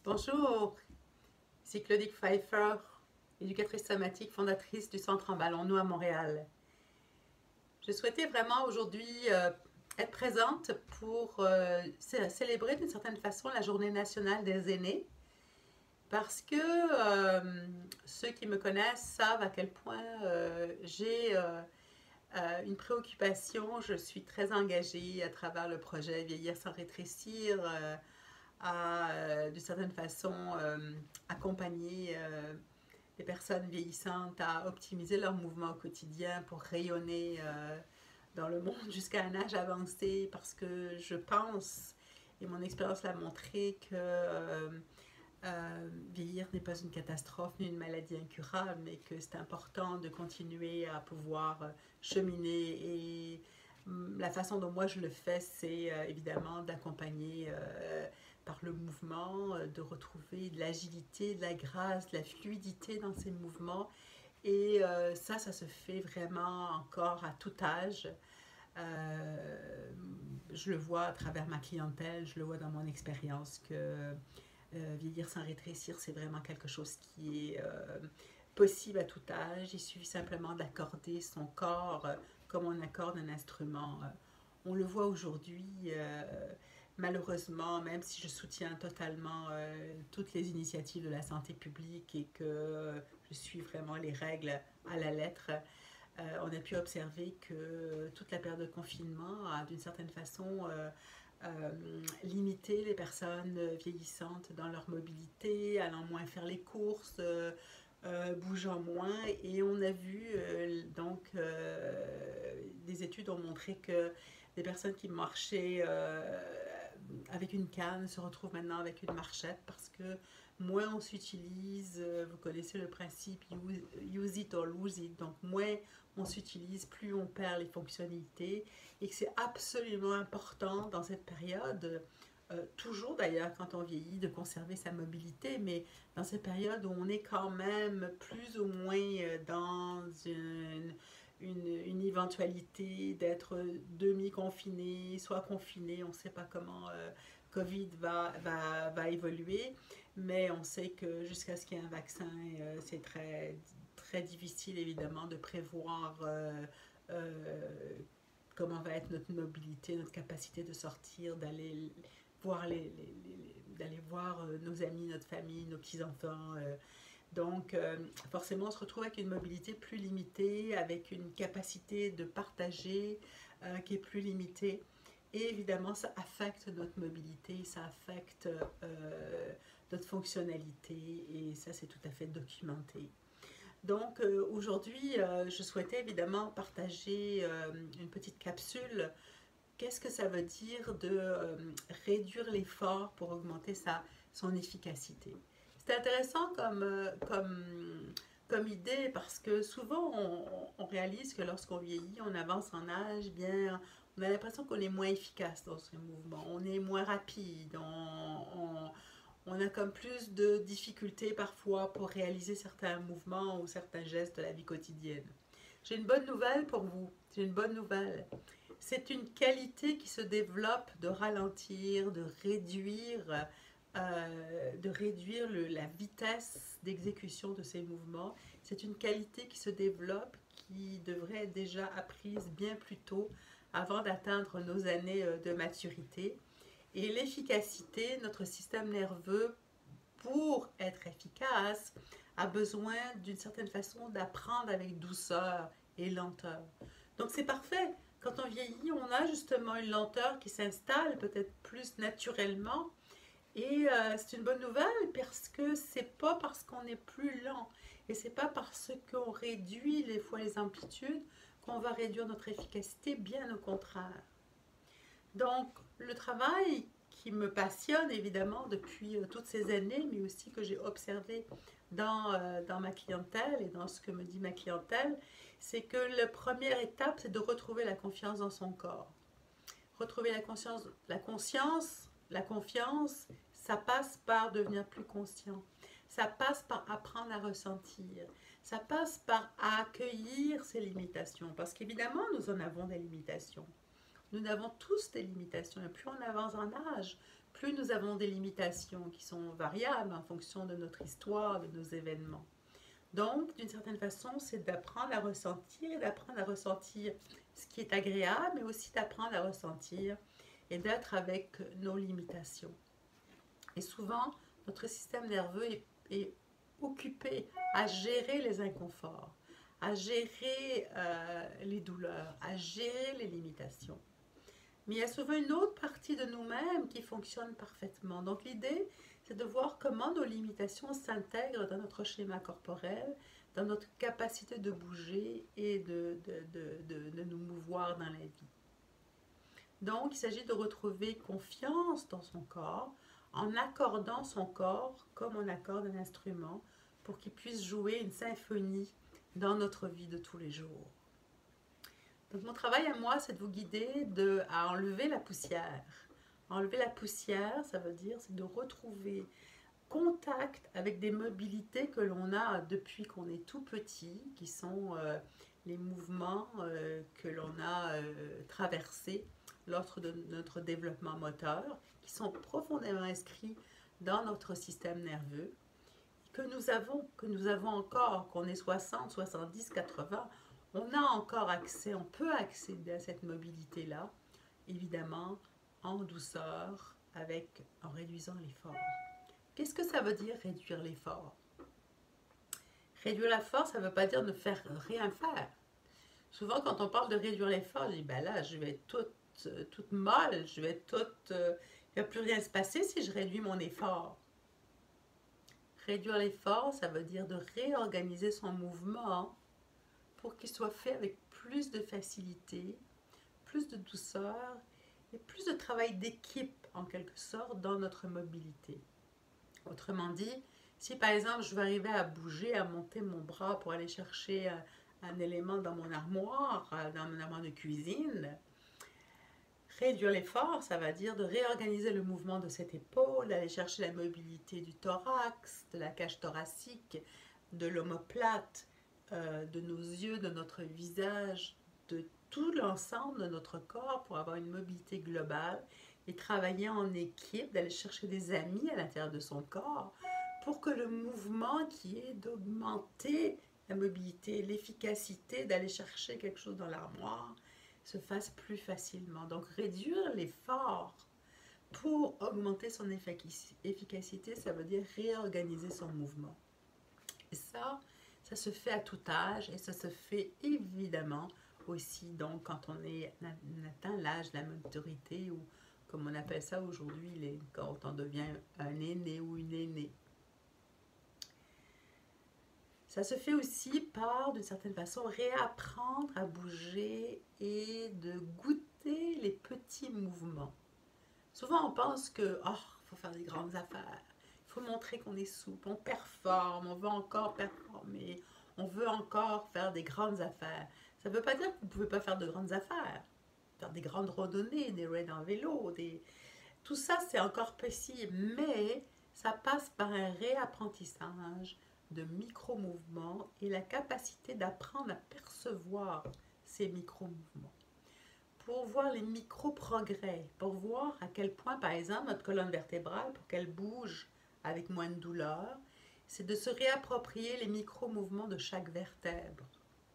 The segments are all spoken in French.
Bonjour, c'est Claudique Pfeiffer, éducatrice somatique, fondatrice du Centre en Ballons-Nous à Montréal. Je souhaitais vraiment aujourd'hui être présente pour célébrer d'une certaine façon la Journée nationale des aînés parce que ceux qui me connaissent savent à quel point j'ai une préoccupation. Je suis très engagée à travers le projet Vieillir sans rétrécir. À, d'une certaine façon, accompagner les personnes vieillissantes à optimiser leur mouvement au quotidien pour rayonner dans le monde jusqu'à un âge avancé, parce que je pense, et mon expérience l'a montré, que vieillir n'est pas une catastrophe ni une maladie incurable, mais que c'est important de continuer à pouvoir cheminer. Et la façon dont moi je le fais, c'est évidemment d'accompagner par le mouvement, de retrouver de l'agilité, de la grâce, de la fluidité dans ces mouvements. Et ça se fait vraiment encore à tout âge. Je le vois à travers ma clientèle, je le vois dans mon expérience que vieillir sans rétrécir, c'est vraiment quelque chose qui est possible à tout âge. Il suffit simplement d'accorder son corps comme on accorde un instrument. On le voit aujourd'hui, malheureusement, même si je soutiens totalement toutes les initiatives de la santé publique et que je suis vraiment les règles à la lettre, on a pu observer que toute la période de confinement a d'une certaine façon limité les personnes vieillissantes dans leur mobilité, allant moins faire les courses, bougeant moins. Et on a vu, des études ont montré que des personnes qui marchaient avec une canne se retrouvent maintenant avec une marchette parce que moins on s'utilise, vous connaissez le principe use it or lose it, donc moins on s'utilise, plus on perd les fonctionnalités, et que c'est absolument important dans cette période, toujours d'ailleurs quand on vieillit, de conserver sa mobilité, mais dans cette période où on est quand même plus ou moins dans une éventualité d'être demi-confiné, soit confiné, on ne sait pas comment COVID va évoluer, mais on sait que jusqu'à ce qu'il y ait un vaccin, c'est très, très difficile évidemment de prévoir euh, comment va être notre mobilité, notre capacité de sortir, d'aller voir, d'aller voir nos amis, notre famille, nos petits-enfants. Donc, forcément, on se retrouve avec une mobilité plus limitée, avec une capacité de partager qui est plus limitée. Et évidemment, ça affecte notre mobilité, ça affecte notre fonctionnalité, et ça, c'est tout à fait documenté. Donc, aujourd'hui, je souhaitais évidemment partager une petite capsule. Qu'est-ce que ça veut dire de réduire l'effort pour augmenter son efficacité? C'est intéressant comme idée, parce que souvent on réalise que lorsqu'on vieillit, on avance en âge, bien, on a l'impression qu'on est moins efficace dans ce mouvement, on est moins rapide, on a comme plus de difficultés parfois pour réaliser certains mouvements ou certains gestes de la vie quotidienne. J'ai une bonne nouvelle pour vous, j'ai une bonne nouvelle. C'est une qualité qui se développe de ralentir, de réduire la vitesse d'exécution de ces mouvements. C'est une qualité qui se développe, qui devrait être déjà apprise bien plus tôt avant d'atteindre nos années de maturité. Et l'efficacité, notre système nerveux, pour être efficace, a besoin d'une certaine façon d'apprendre avec douceur et lenteur. Donc c'est parfait. Quand on vieillit, on a justement une lenteur qui s'installe peut-être plus naturellement. Et c'est une bonne nouvelle, parce que c'est pas parce qu'on est plus lent et c'est pas parce qu'on réduit les fois les amplitudes qu'on va réduire notre efficacité, bien au contraire. Donc, le travail qui me passionne évidemment depuis toutes ces années, mais aussi que j'ai observé dans ma clientèle et dans ce que me dit ma clientèle, c'est que la première étape, c'est de retrouver la confiance dans son corps. Retrouver la confiance, ça passe par devenir plus conscient. Ça passe par apprendre à ressentir. Ça passe par accueillir ses limitations. Parce qu'évidemment, nous en avons des limitations. Nous avons tous des limitations. Et plus on avance en âge, plus nous avons des limitations qui sont variables en fonction de notre histoire, de nos événements. Donc, d'une certaine façon, c'est d'apprendre à ressentir et d'apprendre à ressentir ce qui est agréable, mais aussi d'apprendre à ressentir et d'être avec nos limitations. Et souvent, notre système nerveux est occupé à gérer les inconforts, à gérer les douleurs, à gérer les limitations. Mais il y a souvent une autre partie de nous-mêmes qui fonctionne parfaitement. Donc l'idée, c'est de voir comment nos limitations s'intègrent dans notre schéma corporel, dans notre capacité de bouger et de nous mouvoir dans la vie. Donc il s'agit de retrouver confiance dans son corps en accordant son corps comme on accorde un instrument pour qu'il puisse jouer une symphonie dans notre vie de tous les jours. Donc mon travail à moi, c'est de vous guider à enlever la poussière. Enlever la poussière, ça veut dire c'est de retrouver contact avec des mobilités que l'on a depuis qu'on est tout petit, qui sont les mouvements que l'on a traversés lors de notre développement moteur, qui sont profondément inscrits dans notre système nerveux, que nous avons encore, qu'on ait 60, 70, 80, on a encore accès, on peut accéder à cette mobilité-là, évidemment, en douceur, en réduisant l'effort. Qu'est-ce que ça veut dire réduire l'effort? Réduire l'effort, ça ne veut pas dire ne faire rien faire. Souvent, quand on parle de réduire l'effort, je dis, ben là, je vais être toute molle, il ne va plus rien se passer si je réduis mon effort. Réduire l'effort, ça veut dire de réorganiser son mouvement pour qu'il soit fait avec plus de facilité, plus de douceur et plus de travail d'équipe, en quelque sorte, dans notre mobilité. Autrement dit, si par exemple je veux arriver à bouger, à monter mon bras pour aller chercher un élément dans mon armoire de cuisine, réduire l'effort, ça va dire de réorganiser le mouvement de cette épaule, d'aller chercher la mobilité du thorax, de la cage thoracique, de l'omoplate, de nos yeux, de notre visage, de tout l'ensemble de notre corps pour avoir une mobilité globale et travailler en équipe, d'aller chercher des amis à l'intérieur de son corps pour que le mouvement qui est d'augmenter la mobilité, l'efficacité, d'aller chercher quelque chose dans l'armoire se fasse plus facilement. Donc réduire l'effort pour augmenter son efficacité, ça veut dire réorganiser son mouvement. Et ça se fait à tout âge et ça se fait évidemment aussi donc quand on atteint l'âge de la maturité ou comme on appelle ça aujourd'hui, quand on devient un aîné ou une aînée. Ça se fait aussi par, d'une certaine façon, réapprendre à bouger et de goûter les petits mouvements. Souvent, on pense que faut faire des grandes affaires. Il faut montrer qu'on est souple, on performe, on veut encore performer, on veut encore faire des grandes affaires. Ça ne veut pas dire que vous ne pouvez pas faire de grandes affaires. Faire des grandes randonnées, des raids en vélo, tout ça c'est encore possible, mais ça passe par un réapprentissage de micro-mouvements et la capacité d'apprendre à percevoir ces micro-mouvements. Pour voir les micro-progrès, pour voir à quel point, par exemple, notre colonne vertébrale, pour qu'elle bouge avec moins de douleur, c'est de se réapproprier les micro-mouvements de chaque vertèbre,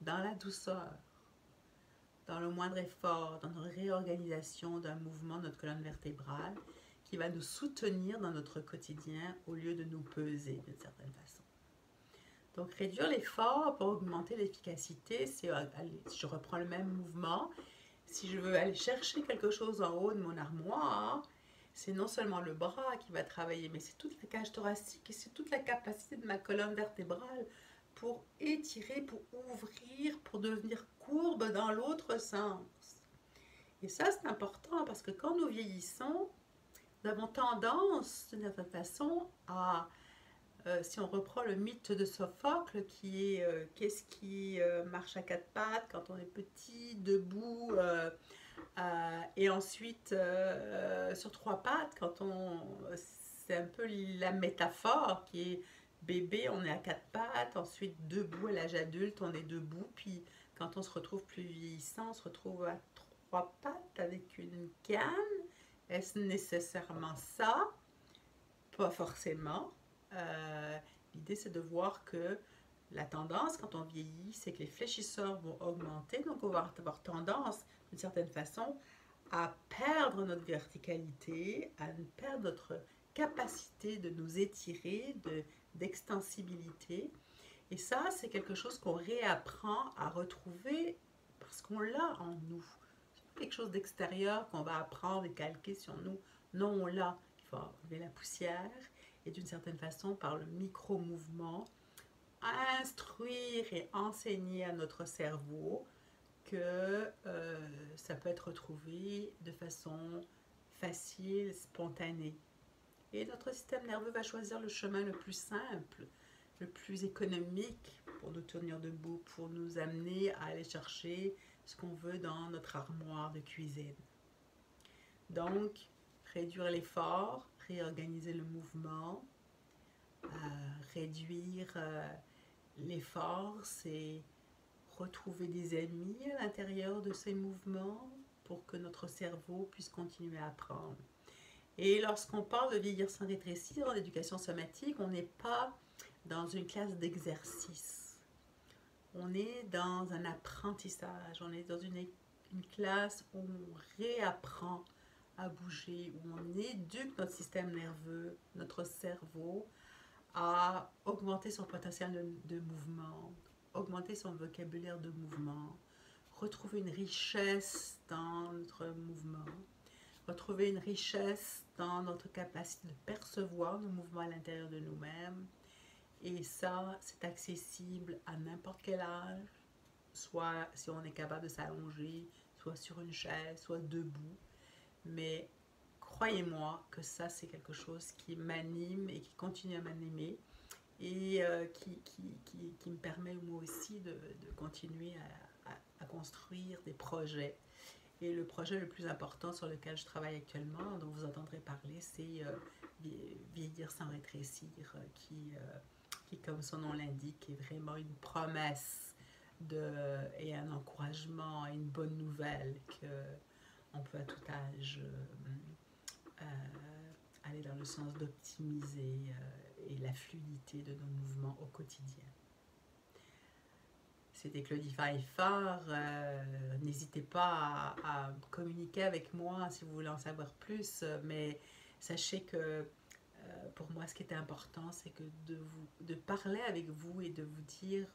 dans la douceur, dans le moindre effort, dans une réorganisation d'un mouvement de notre colonne vertébrale qui va nous soutenir dans notre quotidien au lieu de nous peser d'une certaine façon. Donc réduire l'effort pour augmenter l'efficacité, c'est, je reprends le même mouvement, si je veux aller chercher quelque chose en haut de mon armoire, c'est non seulement le bras qui va travailler, mais c'est toute la cage thoracique et c'est toute la capacité de ma colonne vertébrale pour étirer, pour ouvrir, pour devenir courbe dans l'autre sens. Et ça, c'est important parce que quand nous vieillissons, nous avons tendance, d'une certaine façon, à, si on reprend le mythe de Sophocle, qui est qu'est-ce qui marche à quatre pattes quand on est petit, debout, et ensuite sur trois pattes, c'est un peu la métaphore qui est bébé, on est à quatre pattes, ensuite debout à l'âge adulte, on est debout, puis quand on se retrouve plus vieillissant, on se retrouve à trois pattes avec une canne Est-ce nécessairement ça? Pas forcément. L'idée, c'est de voir que la tendance, quand on vieillit, c'est que les fléchisseurs vont augmenter. Donc, on va avoir tendance, d'une certaine façon, à perdre notre verticalité, à perdre notre capacité de nous étirer, d'extensibilité. Et ça, c'est quelque chose qu'on réapprend à retrouver parce qu'on l'a en nous. C'est pas quelque chose d'extérieur qu'on va apprendre et calquer sur nous. Non, on l'a. Il faut enlever la poussière et d'une certaine façon, par le micro-mouvement, instruire et enseigner à notre cerveau que ça peut être retrouvé de façon facile, spontanée. Et notre système nerveux va choisir le chemin le plus simple, le plus économique pour nous tenir debout, pour nous amener à aller chercher ce qu'on veut dans notre armoire de cuisine. Donc, réduire l'effort, réorganiser le mouvement, réduire l'effort, c'est retrouver des amis à l'intérieur de ces mouvements pour que notre cerveau puisse continuer à apprendre. Et lorsqu'on parle de vieillir sans rétrécir en éducation somatique, on n'est pas dans une classe d'exercice. On est dans un apprentissage, on est dans une classe où on réapprend à bouger, où on éduque notre système nerveux, notre cerveau, à augmenter son potentiel de mouvement, augmenter son vocabulaire de mouvement, retrouver une richesse dans notre mouvement, retrouver une richesse dans notre capacité de percevoir nos mouvements à l'intérieur de nous-mêmes. Et ça, c'est accessible à n'importe quel âge, soit si on est capable de s'allonger, soit sur une chaise, soit debout. Mais croyez-moi que ça, c'est quelque chose qui m'anime et qui continue à m'animer et qui me permet moi aussi de continuer à construire des projets. Et le projet le plus important sur lequel je travaille actuellement, dont vous entendrez parler, c'est Vieillir sans rétrécir, qui, comme son nom l'indique, est vraiment une promesse et un encouragement, une bonne nouvelle qu'on peut à tout âge aller dans le sens d'optimiser et la fluidité de nos mouvements au quotidien. C'était Claudie Pfeiffer. N'hésitez pas à communiquer avec moi si vous voulez en savoir plus, mais sachez que pour moi, ce qui était important, c'est que de parler avec vous et de vous dire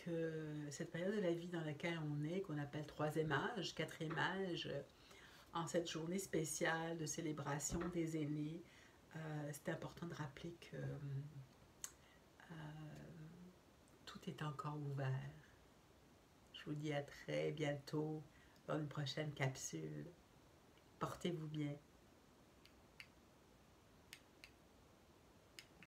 que cette période de la vie dans laquelle on est, qu'on appelle troisième âge, quatrième âge, en cette journée spéciale de célébration des aînés, c'est important de rappeler que tout est encore ouvert. Je vous dis à très bientôt dans une prochaine capsule. Portez-vous bien.